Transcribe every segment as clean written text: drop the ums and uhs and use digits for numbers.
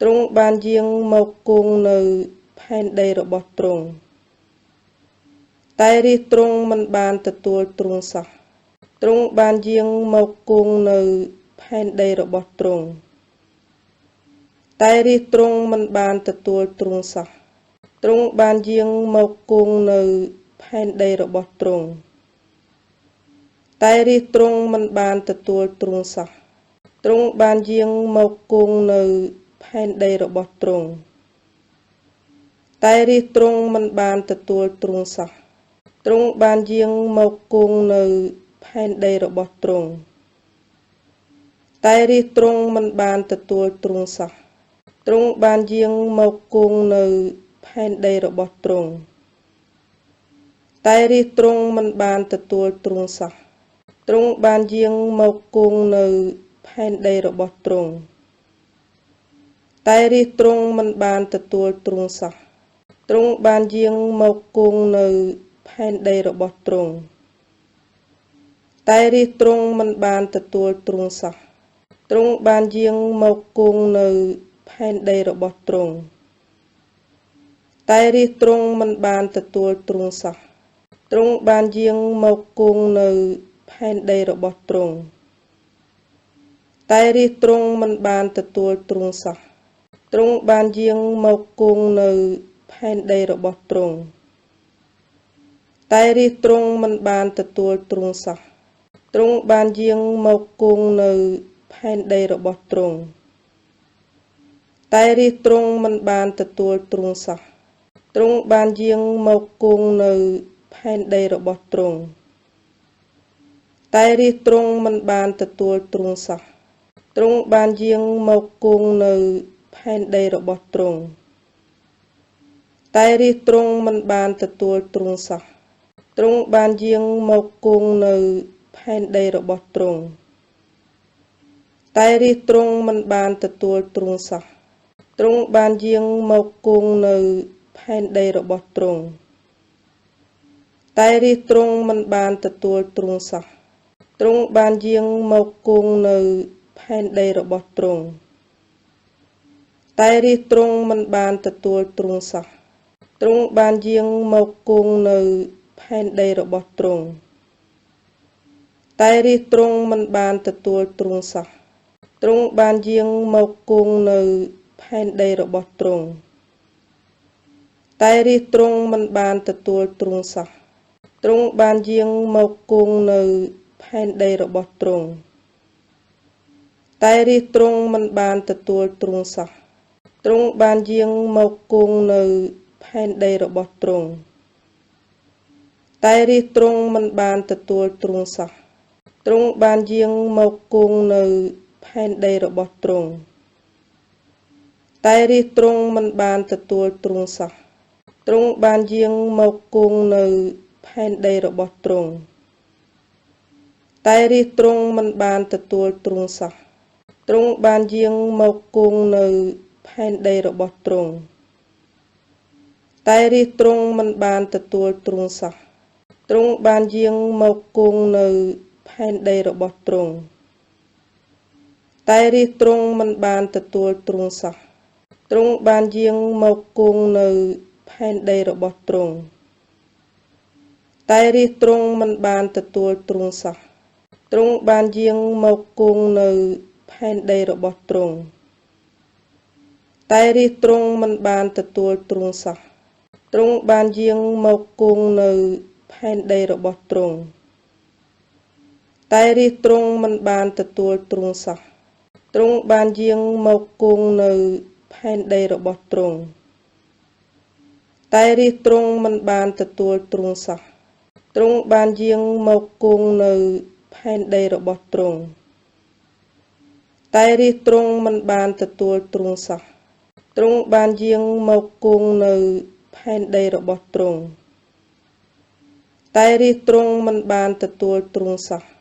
ទ្រង់បានយាងមកគង់នៅផែនដីរបស់ទ្រង់តែរាជទ្រង់មិនបានទទួលទ្រង់សោះទ្រង់បានយាងមកគង់នៅផែនដីរបស់ទ្រង់តែរាជទ្រង់មិនបានទទួលទ្រង់សោះទ្រង់បានយាងមកគង់នៅផែនដីរបស់ទ្រង់តែរាជទ្រង់មិនបានទទួលទ្រង់សោះទ្រង់បានយាងមកគង់នៅផែនដីរបស់ទ្រង់តែរាជទ្រង់មិនបានទទួលទ្រង់សោះទ្រង់បានយាងមកគង់នៅផែនដីរបស់ទ្រង់តែរាជទ្រង់មិនបានទទួលទ្រង់សោះទ្រង់បានយាងមកគង់នៅផែនដីរបស់ទ្រង់តែរាជទ្រង់មិនបានទទួលទ្រង់សោះទ្រង់បានយាងមកគង់នៅផែនដីរបស់ទ្រង់តែរាជទ្រង់មិនបានទទួលទ្រង់សោះទ្រង់បានយាងមកគង់នៅផែនដីរបស់ទ្រង់តែរាជទ្រង់មិនបានទទួលទ្រង់សោះទ្រង់បានយាងមកគង់នៅផែនដីរបស់ទ្រង់តែរាជទ្រង់មិនបានទទួលទ្រង់សោះទ្រង់បានយាងមកគង់នៅផែនដីរបស់ទ្រង់តែរាជទ្រង់មិនបានទទួលទ្រង់សោះទ្រង់បានយាងមកគង់នៅផែនដីរបស់ទ្រង់តែរាជទ្រង់មិនបានទទួលទ្រង់សោះទ្រង់បានយាងមកគង់នៅផែនដីរបស់ទ្រង់តែរាជទ្រង់មិនបានទទួលទ្រង់សោះទ្រង់បានយាងមកគង់នៅផែនដីរបស់ទ្រង់តែរាជទ្រង់មិនបានទទួលទ្រង់សោះទ្រង់បានយាងមកគង់នៅផែនដីរបស់ទ្រង់តែរាជទ្រង់មិនបានទទួលទ្រង់សោះទ្រង់បានយាងមកគង់នៅផែនដីរបស់ទ្រង់តែរាជទ្រង់មិនបានទទួលទ្រង់សោះទ្រង់បានយាងមកគង់នៅផែនដីរបស់ទ្រង់តែរាជទ្រង់មិនបានទទួលទ្រង់សោះទ្រង់បានយាងមកគង់នៅផែនដីរបស់ទ្រង់តែរាជទ្រង់មិនបានទទួលទ្រង់សោះទ្រង់បានយាងមកគង់នៅផែនដីរបស់ទ្រង់តែរាជទ្រង់មិនបានទទួលទ្រង់សោះទ្រង់បានយាងមកគង់នៅផែនដីរបស់ទ្រង់តែរាជទ្រង់មិនបានទទួលទ្រង់សោះទ្រង់បានយាងមកគង់នៅផែនដីរបស់ទ្រង់តែរាជទ្រង់មិនបានទទួលទ្រង់សោះទ្រង់បានយាងមកគង់នៅផែនដីរបស់ទ្រង់តែរាជទ្រង់មិនបានទទួលទ្រង់សោះទ្រង់បានយាងមកគង់នៅផែនដីរបស់ទ្រង់តែរាជទ្រង់មិនបានទទួលទ្រង់សោះទ្រង់បានយាងមកគង់នៅផែនដីរបស់ទ្រង់តែរាជទ្រង់មិនបានទទួលទ្រង់សោះទ្រង់បានយាងមកគង់នៅផែនដីរបស់ទ្រង់តែរាជទ្រង់មិនបានទទួលទ្រង់សោះទ្រង់បានយាងមកគង់នៅផែនដីរបស់ទ្រង់តែរាជទ្រង់មិនបានទទួលទ្រង់សោះទ្រង់បានយាងមកគង់នៅផែនដីរបស់ទ្រង់តែរាជទ្រង់មិនបានទទួលទ្រង់សោះទ្រង់បានយាងមកគង់នៅផែនដីរបស់ទ្រង់តែរាជទ្រង់មិនបានទទួលទ្រង់សោះទ្រង់បានយាងមកគង់នៅផែនដីរបស់ទ្រង់តែរាជទ្រង់មិនបានទទួលទ្រង់សោះទ្រង់បានយាងមកគង់នៅផែនដីរបស់ទ្រង់តែរាជទ្រង់មិនបានទទួលទ្រង់សោះទ្រង់បានយាងមកគង់នៅផែនដីរបស់ទ្រង់តែរាជទ្រង់មិនបានទទួលទ្រង់សោះទ្រង់បានយាងមកគង់នៅផែនដីរបស់ទ្រង់តែរាជទ្រង់មិនបានទទួលទ្រង់សោះ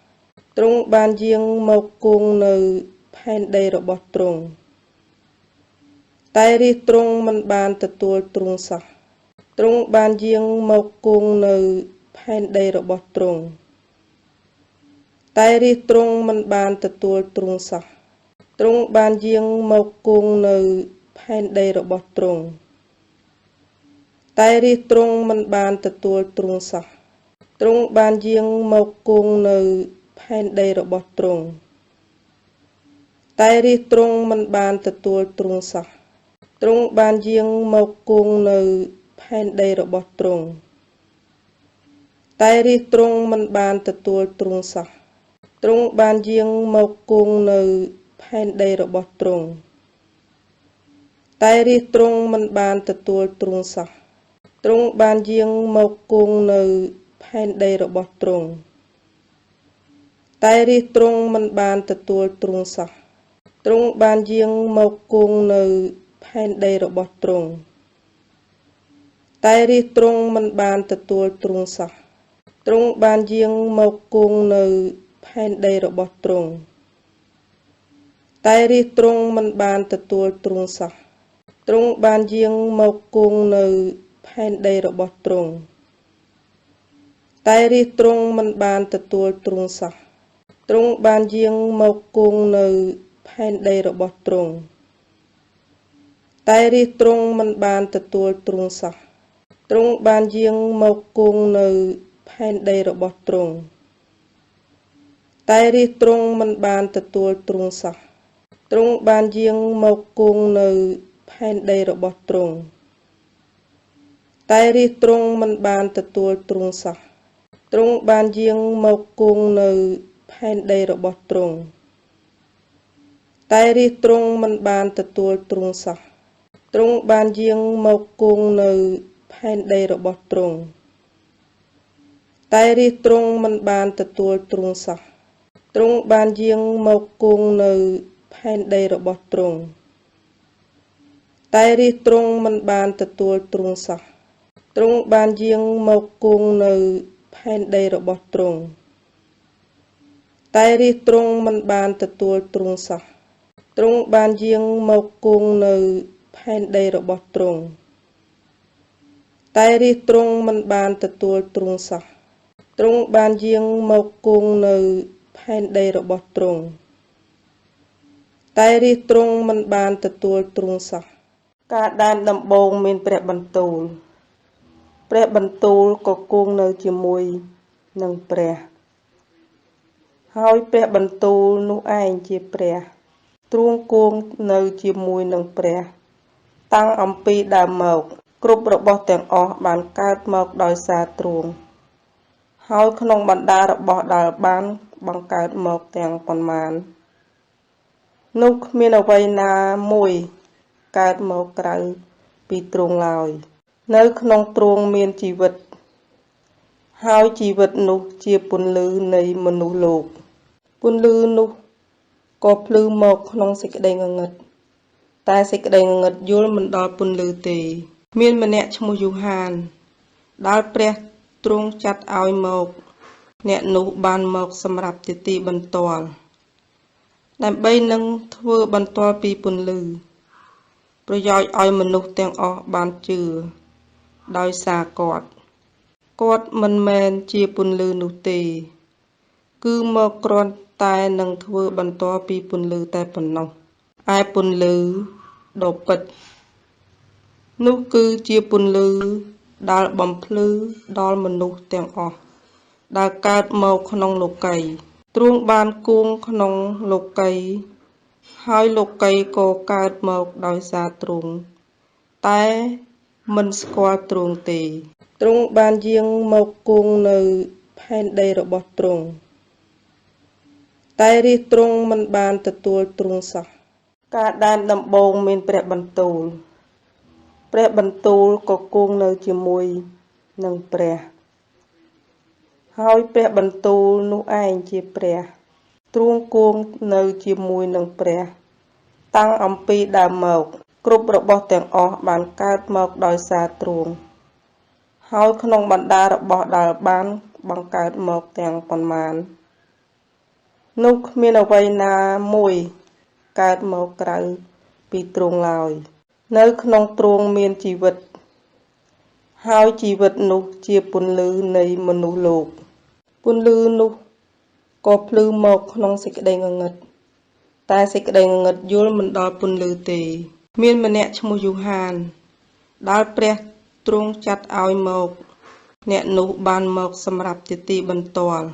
ទ្រង់បានយាងមកគង់នៅផែនដីរបស់ទ្រង់តែរាជទ្រង់មិនបានទទួលទ្រង់សោះទ្រង់បានយាងមកគង់នៅផែនដីរបស់ទ្រង់តែរាជទ្រង់មិនបានទទួលទ្រង់សោះទ្រង់បានយាងមកគង់នៅផ ផែនដីរបស់ទ្រង់តែរាជទ្រង់មិនបានទទួលទ្រង់សោះទ្រង់បានយាងមកគង់នៅផែនដីរបស់ទ្រង់តែរាជទ្រង់មិនបានទទួលទ្រង់សោះទ្រង់បានយាងមកគង់នៅផែនដីរបស់ទ្រង់តែរាជទ្រង់មិនបានទទួលទ្រង់សោះទ្រង់បានយាងមកគង់នៅផែនដីរបស់ទ្រង់តែរាជទ្រង់មិនបានទទួលទ្រង់សោះទ្រង់បានយាងមកគង់នៅផែនដីរបស់ទ្រង់តែរាជទ្រង់មិនបានទទួលទ្រង់សោះទ្រង់បានយាងមកគង់នៅផែនដីរបស់ទ្រង់តែរាជទ្រង់មិនបានទទួលទ្រង់សោះទ្រង់បានយាងមកគង់នៅផែនដីរបស់ទ្រង់តែរាជទ្រង់មិនបានទទួលទ្រង់សោះទ្រង់បានយាងមកគង់នៅផែនដីរបស់ទ្រង់តែរាជទ្រង់មិនបានទទួលទ្រង់សោះទ្រង់បានយាងមកគង់នៅផែនដីរបស់ទ្រង់តែរាជទ្រង់មិនបានទទួលទ្រង់សោះទ្រង់បានយាងមកគង់នៅផែនដីរបស់ទ្រង់តែរាជទ្រង់មិនបានទទួលទ្រង់សោះទ្រង់បានយាងមកគង់នៅផែនដីរបស់ទ្រង់តែរាជទ្រង់មិនបានទទួលទ្រង់សោះទ្រង់បានយាងមកគង់នៅផែនដីរបស់ទ្រង់តែរាជទ្រង់មិនបានទទួលទ្រង់សោះទ្រង់បានយាងមកគង់នៅផែនដីរបស់ទ្រង់តែរាជទ្រង់មិនបានទទួលទ្រង់សោះទ្រង់បានយាងមកគង់នៅផែនដីរបស់ទ្រង់តែរាជទ្រង់មិនបានទទួលទ្រង់សោះទ្រង់បានយាងមកគង់នៅផែនដីរបស់ទ្រង់តែរាជទ្រង់មិនបានទទួលទ្រង់សោះទ្រង់បានយាងមកគង់នៅផែនដីរបស់ទ្រង់តែរាជទ្រង់មិនបានទទួលទ្រង់សោះទ្រង់បានយាងមកគង់នៅផែនដីរបស់ទ្រង់តែរាជទ្រង់មិនបានទទួលទ្រង់សោះការដែនដំបូងមានព្រះបន្ទូលព្រះបន្ទូលក៏គង់នៅជាមួយនឹងព្រះហើយព្រះបន្ទូលនោះឯងជាព្រះទ្រង់គង់នៅជាមួយនឹងព្រះតាំងអំពីដើមមកគ្រប់របស់ទាំងអស់បានកើតមកដោយសារទ្រង់ហើយក្នុងបណ្ដារបស់ដែលបានបង្កើតមកទាំងប៉ុន្មាននោះគ្មានអ្វីណាមួយកើតមកក្រៅពីទ្រង់ឡើយនៅក្នុងទ្រង់មានជីវិតហើយជីវិតនោះជាពន្លឺនៃមនុស្សលោកពន្លឺនោះក៏ភ្លឺមកក្នុងសេចក្តីងងឹតតែសេចក្តីងងឹតយល់មិនដល់ពន្លឺទេមានម្នាក់ឈ្មោះយូហានដែលព្រះទ្រង់ចាត់ឲ្យមកអ្នកនោះបានមកសម្រាប់ជាទីបន្ទាល់ដើម្បីនឹងធ្វើបន្ទាល់ពីពន្លឺប្រយោជន៍ឲ្យមនុស្សទាំងអស់បានជឿដោយសារគាត់មិនមែនជាពន្លឺនោះទេគឺមកគ្រាន់តែនឹងធ្វើបន្ទាល់ពីពន្លឺតែប៉ុណ្ណោះឯពន្លឺដ៏ពិតនោះគឺជាពន្លឺដែលបំភ្លឺដល់មនុស្សទាំងអស់ដែលកើតមកក្នុងលោកីយ៍ទ្រង់បានគង់ក្នុងលោកីយ៍ហើយលោកីយ៍ក៏កើតមកដោយសារទ្រង់តែមិនស្គាល់ទ្រង់ទេទ្រង់បានយាងមកគង់នៅផែនដីរបស់ទ្រង់តែរាជទ្រង់មិនបានទទួលទ្រង់សោះការដែនដំបូងមានព្រះបន្ទូលព្រះបន្ទូលក៏គង់នៅជាមួយនឹងព្រះហើយព្រះបន្ទូលនោះឯងជាព្រះទ្រង់គង់នៅជាមួយនឹងព្រះតាំងអំពីដើមមកគ្រប់របស់ទាំងអស់បានកើតមកដោយសារទ្រង់ហើយក្នុងបណ្ដារបស់ដែលបានបង្កើតមកទាំងប៉ុន្មាននោះគ្មានអ្វីណាមួយកើតមកក្រៅពីទ្រង់ឡើយនៅក្នុងទ្រង់មានជីវិតហើយជីវិតនោះជាពន្លឺនៃមនុស្សលោកពន្លឺនោះក៏ភ្លឺមកក្នុងសេចក្តីងងឹតតែសេចក្តីងងឹតយល់មិនដល់ពន្លឺទេ មានម្នាក់ឈ្មោះយូហានដែលព្រះទ្រង់ចាត់ឲ្យមកអ្នកនោះបានមកសម្រាប់ជាទីបន្ទាល់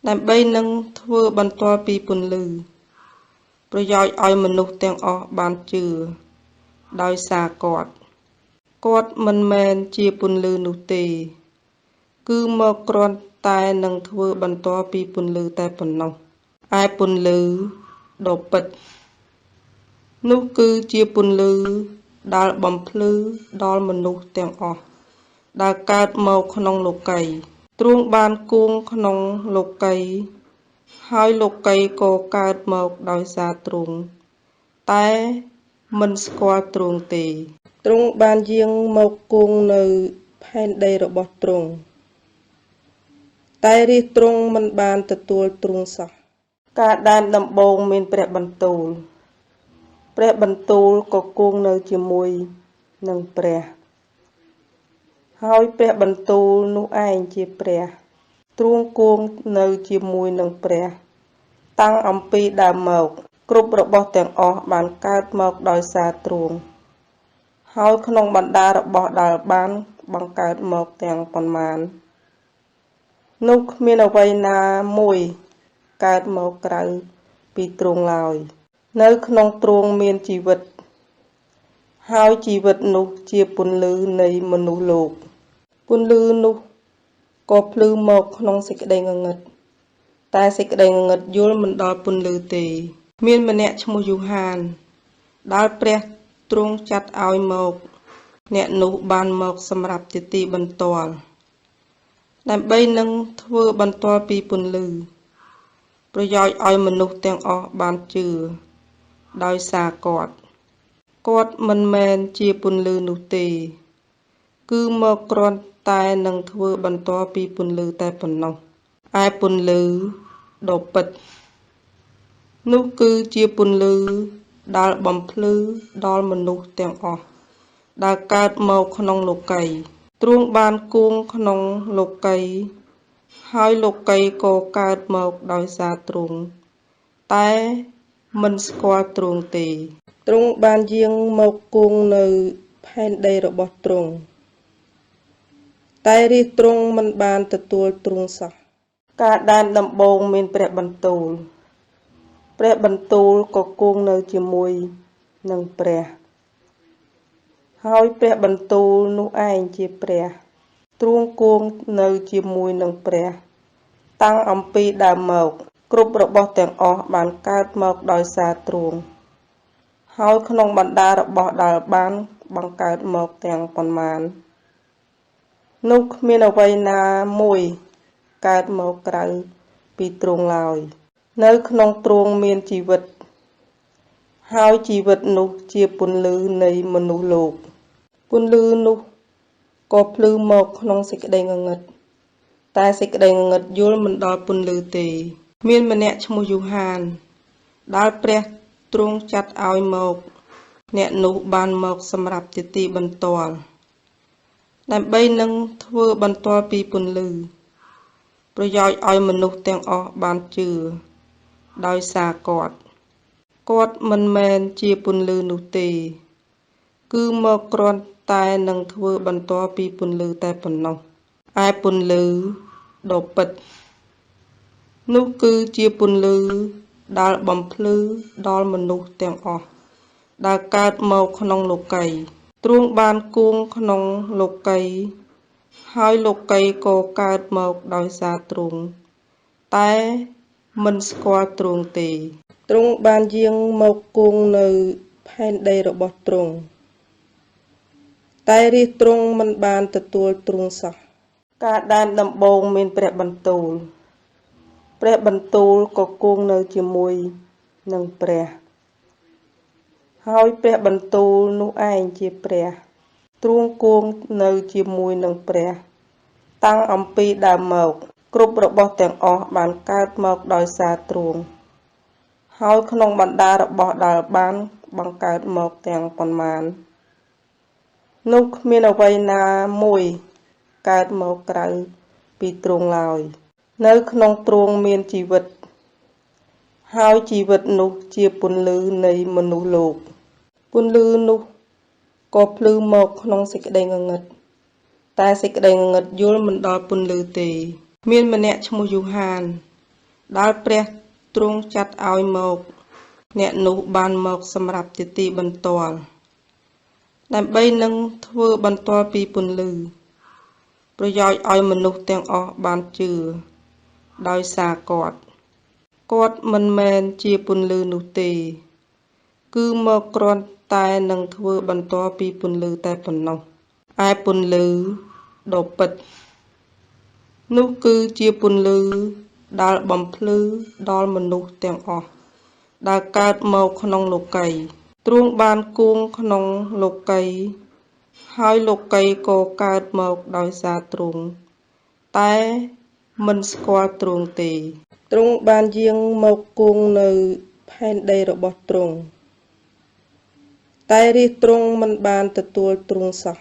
ដើម្បីនឹងធ្វើបន្ទាល់ពីពន្លឺប្រយោជន៍ឲ្យមនុស្សទាំងអស់បានជឿដោយសារគាត់មិនមែនជាពន្លឺនោះទេគឺមកគ្រាន់តែនឹងធ្វើបន្ទាល់ពីពន្លឺតែប៉ុណ្ណោះឯពន្លឺដ៏ពិតនោះគឺជាពន្លឺដែលបំភ្លឺដល់មនុស្សទាំងអស់ដែលកើតមកក្នុងលោកីយ៍ទ្រង់បានគង់ក្នុងលោកីយ៍ហើយលោកីយ៍ក៏កើតមកដោយសារទ្រង់តែមិនស្គាល់ទ្រង់ទេទ្រង់បានយាងមកគង់នៅផែនដីរបស់ទ្រង់តែរាជទ្រង់មិនបានទទួលទ្រង់សោះការដែនដំបូងមានព្រះបន្ទូលក៏គង់នៅជាមួយនឹងព្រះហើយព្រះបន្ទូលនោះឯងជាព្រះទ្រង់គង់នៅជាមួយនឹងព្រះតាំងអំពីដើមមកគ្រប់របស់ទាំងអស់បានកើតមកដោយសារទ្រង់ហើយក្នុងបណ្ដារបស់ដែលបានបង្កើតមកទាំងប៉ុន្មាននោះគ្មានអ្វីណាមួយកើតមកក្រៅពីទ្រង់ឡើយនៅក្នុងទ្រង់មានជីវិតហើយជីវិតនោះជាពន្លឺនៃមនុស្សលោកពន្លឺនោះក៏ភ្លឺមកក្នុងសេចក្តីងងឹតតែសេចក្តីងងឹតយល់មិនដល់ពន្លឺទេមានម្នាក់ឈ្មោះយូហានដែលព្រះទ្រង់ចាត់ឲ្យមកអ្នកនោះបានមកសម្រាប់ជាទីបន្ទាល់ដើម្បីនឹងធ្វើបន្ទាល់ពីពន្លឺប្រយោជន៍ឲ្យមនុស្សទាំងអស់បានជឿដោយសារគាត់មិនមែនជាពន្លឺនោះទេគឺមកគ្រាន់តែនឹងធ្វើបន្ទាល់ពីពន្លឺតែប៉ុណ្ណោះឯពន្លឺដ៏ពិតនោះគឺជាពន្លឺដែលបំភ្លឺដល់មនុស្សទាំងអស់ដែលកើតមកក្នុងលោកីយ៍ទ្រង់បានគង់ក្នុងលោកីយ៍ហើយលោកីយ៍ក៏កើតមកដោយសារទ្រង់តែមិនស្គាល់ទ្រង់ទេទ្រង់បានយាងមកគង់នៅផែនដីរបស់ទ្រង់តែរាជទ្រង់មិនបានទទួលទ្រង់សោះការដែនដំបូងមានព្រះបន្ទូលក៏គង់នៅជាមួយនឹងព្រះហើយព្រះបន្ទូលនោះឯងជាព្រះទ្រង់គង់នៅជាមួយនឹងព្រះតាំងអំពីដើមមកគ្រប់របស់ទាំងអស់បានកើតមកដោយសារទ្រង់ហើយក្នុងបណ្ដារបស់ដែលបានបង្កើតមកទាំងប៉ុន្មាននោះគ្មានអ្វីណាមួយកើតមកក្រៅពីទ្រង់ឡើយនៅក្នុងទ្រង់មានជីវិតហើយជីវិតនោះជាពន្លឺនៃមនុស្សលោកពន្លឺនោះក៏ភ្លឺមកក្នុងសេចក្តីងងឹតតែសេចក្តីងងឹតយល់មិនដល់ពន្លឺទេមានម្នាក់ឈ្មោះយូហានដែលព្រះទ្រង់ចាត់ឲ្យមកអ្នកនោះបានមកសម្រាប់ជាទីបន្ទាល់ដើម្បីនឹងធ្វើបន្ទាល់ពីពន្លឺប្រយោជន៍ឲ្យមនុស្សទាំងអស់បានជឿដោយសារគាត់មិនមែនជាពន្លឺនោះទេគឺមកគ្រាន់តែនឹងធ្វើបន្ទាល់ពីពន្លឺតែប៉ុណ្ណោះឯពន្លឺដ៏ពិតនោះគឺជាពន្លឺដែលបំភ្លឺដល់មនុស្សទាំងអស់ដែលកើតមកក្នុងលោកីយ៍ទ្រង់បានគង់ក្នុងលោកីយ៍ហើយលោកីយ៍ក៏កើតមកដោយសារទ្រង់តែមិនស្គាល់ទ្រង់ទេទ្រង់បានយាងមកគង់នៅផែនដីរបស់ទ្រង់តែរាជទ្រង់មិនបានទទួលទ្រង់សោះការដែនដំបូងមានព្រះបន្ទូលក៏គង់នៅជាមួយនឹងព្រះហើយព្រះបន្ទូលនោះឯងជាព្រះទ្រង់គង់នៅជាមួយនឹងព្រះតាំងអំពីដើមមកគ្រប់របស់ទាំងអស់បានកើតមកដោយសារទ្រង់ហើយក្នុងបណ្ដារបស់ដែលបានបង្កើតមកទាំងប៉ុន្មាននោះគ្មានអ្វីណាមួយកើតមកក្រៅពីទ្រង់ឡើយនៅក្នុងទ្រង់មានជីវិតហើយជីវិតនោះជាពន្លឺនៃមនុស្សលោក ពន្លឺនោះក៏ភ្លឺមកក្នុងសេចក្តីងងឹតតែសេចក្តីងងឹតយល់មិនដល់ពន្លឺទេមានម្នាក់ឈ្មោះយូហានដែលព្រះទ្រង់ចាត់ឲ្យមកអ្នកនោះបានមកសម្រាប់ជាទីបន្ទាល់ដើម្បីនឹងធ្វើបន្ទាល់ពីពន្លឺប្រយោជន៍ឲ្យមនុស្សទាំងអស់បានជឿដោយសារគាត់មិនមែនជាពន្លឺនោះទេគឺមកគ្រាន់តែនឹងធ្វើបន្ទាល់ពីពន្លឺតែប៉ុណ្ណោះឯពន្លឺដ៏ពិតនោះគឺជាពន្លឺដែលបំភ្លឺដល់មនុស្សទាំងអស់ដែលកើតមកក្នុងលោកីយ៍ទ្រង់បានគង់ក្នុងលោកីយ៍ហើយលោកីយ៍ក៏កើតមកដោយសារទ្រង់តែមិនស្គាល់ទ្រង់ទេទ្រង់បានយាងមកគង់នៅផែនដីរបស់ទ្រង់តែរាជទ្រង់មិនបានទទួលទ្រង់សោះ